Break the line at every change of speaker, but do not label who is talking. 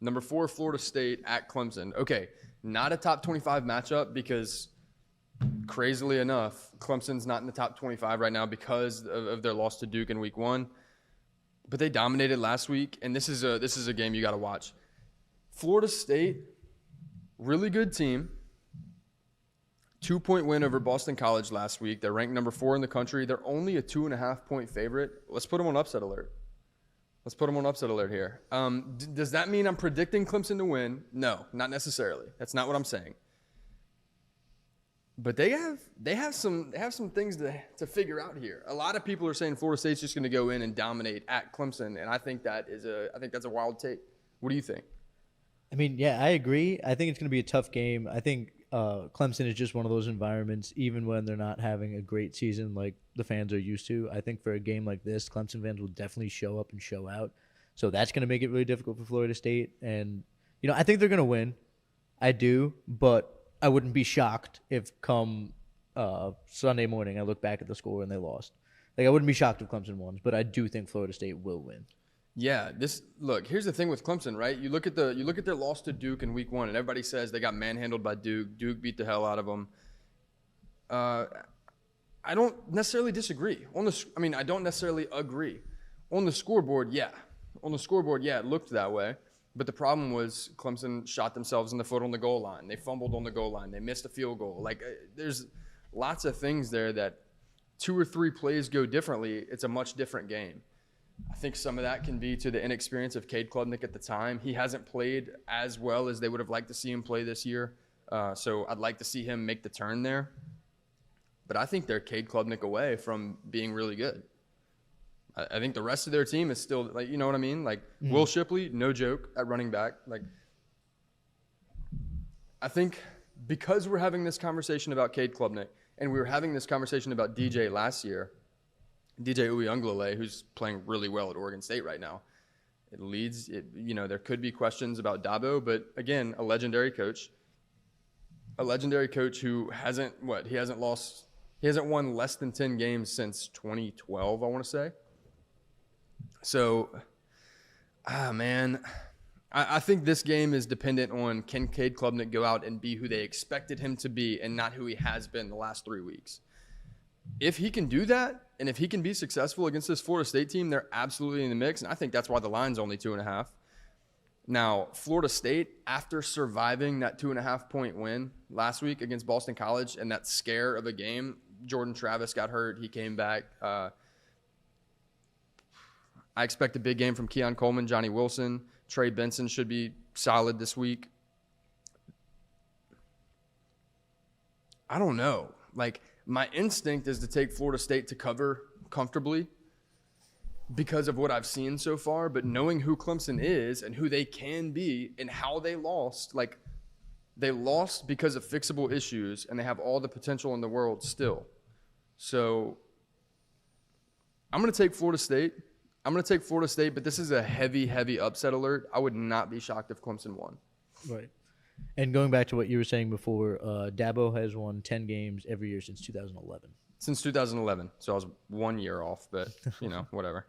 Number 4, Florida State at Clemson. Okay, not a top 25 matchup because, crazily enough, Clemson's not in the top 25 right now because of their loss to Duke in week 1. But they dominated last week, and this is a game you got to watch. Florida State, really good team. 2-point win over Boston College last week. They're ranked number 4 in the country. They're only a 2.5-point favorite. Let's put them on upset alert. Let's put them on upset alert here. Does that mean I'm predicting Clemson to win? No, not necessarily. That's not what I'm saying. But they have some things to figure out here. A lot of people are saying Florida State's just going to go in and dominate at Clemson, and I think that's a wild take. What do you think?
I mean, yeah, I agree. I think it's going to be a tough game. I think Clemson is just one of those environments, even when they're not having a great season like the fans are used to. I think for a game like this, Clemson fans will definitely show up and show out. So that's going to make it really difficult for Florida State. And, I think they're going to win. I do, but I wouldn't be shocked if come Sunday morning I look back at the score and they lost. Like, I wouldn't be shocked if Clemson won, but I do think Florida State will win.
Yeah, here's the thing with Clemson, right? You look at their loss to Duke in week 1, and everybody says they got manhandled by Duke. Duke beat the hell out of them. I don't necessarily disagree. I don't necessarily agree. On the scoreboard, yeah. It looked that way. But the problem was Clemson shot themselves in the foot on the goal line. They fumbled on the goal line. They missed a field goal. Like, there's lots of things there that 2 or 3 plays go differently. It's a much different game. I think some of that can be to the inexperience of Cade Klubnik at the time. He hasn't played as well as they would have liked to see him play this year. So I'd like to see him make the turn there. But I think they're Cade Klubnik away from being really good. I think the rest of their team is still, like, you know what I mean? Like, Will Shipley, no joke, at running back. Like, I think because we're having this conversation about Cade Klubnik, and we were having this conversation about DJ last year, DJ Uiagalelei, who's playing really well at Oregon State right now. There could be questions about Dabo, but again, a legendary coach who hasn't won less than 10 games since 2012, I want to say. So, I think this game is dependent on can Cade Klubnik go out and be who they expected him to be and not who he has been the last 3 weeks. If he can do that, and if he can be successful against this Florida State team, they're absolutely in the mix, and I think that's why the line's only 2.5. Now, Florida State, after surviving that 2.5-point win last week against Boston College and that scare of a game, Jordan Travis got hurt. He came back. I expect a big game from Keon Coleman, Johnny Wilson. Trey Benson should be solid this week. I don't know. Like, my instinct is to take Florida State to cover comfortably because of what I've seen so far, but knowing who Clemson is and who they can be and how they lost, like, they lost because of fixable issues, and they have all the potential in the world still. So I'm going to take Florida State. But this is a heavy, heavy upset alert. I would not be shocked if Clemson won.
Right. And going back to what you were saying before, Dabo has won 10 games every year since 2011.
Since 2011. So I was 1 year off, but, whatever.